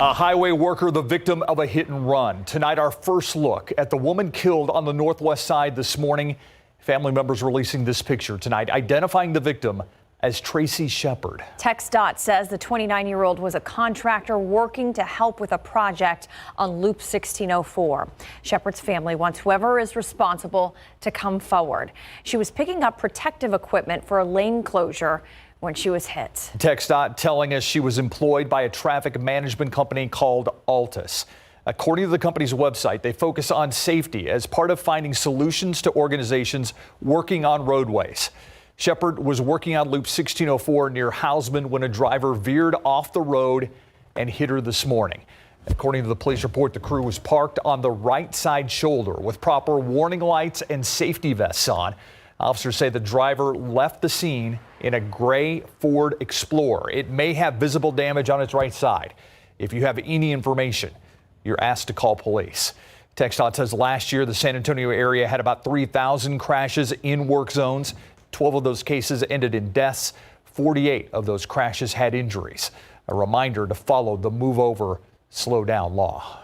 A highway worker, the victim of a hit and run. Tonight, our first look at the woman killed on the northwest side this morning. Family members releasing this picture tonight, identifying the victim as Tracy Shepard. TxDOT says the 29-year-old was a contractor working to help with a project on Loop 1604. Shepard's family wants whoever is responsible to come forward. She was picking up protective equipment for a lane closure when she was hit. TxDOT telling us she was employed by a traffic management company called Altus. According to the company's website, they focus on safety as part of finding solutions to organizations working on roadways. Shepard was working on Loop 1604 near Hausman when a driver veered off the road and hit her this morning. According to the police report, the crew was parked on the right side shoulder with proper warning lights and safety vests on. Officers say the driver left the scene in a gray Ford Explorer. It may have visible damage on its right side. If you have any information, you're asked to call police. TxDOT says last year the San Antonio area had about 3,000 crashes in work zones. 12 of those cases ended in deaths. 48 of those crashes had injuries. A reminder to follow the move over, slow down law.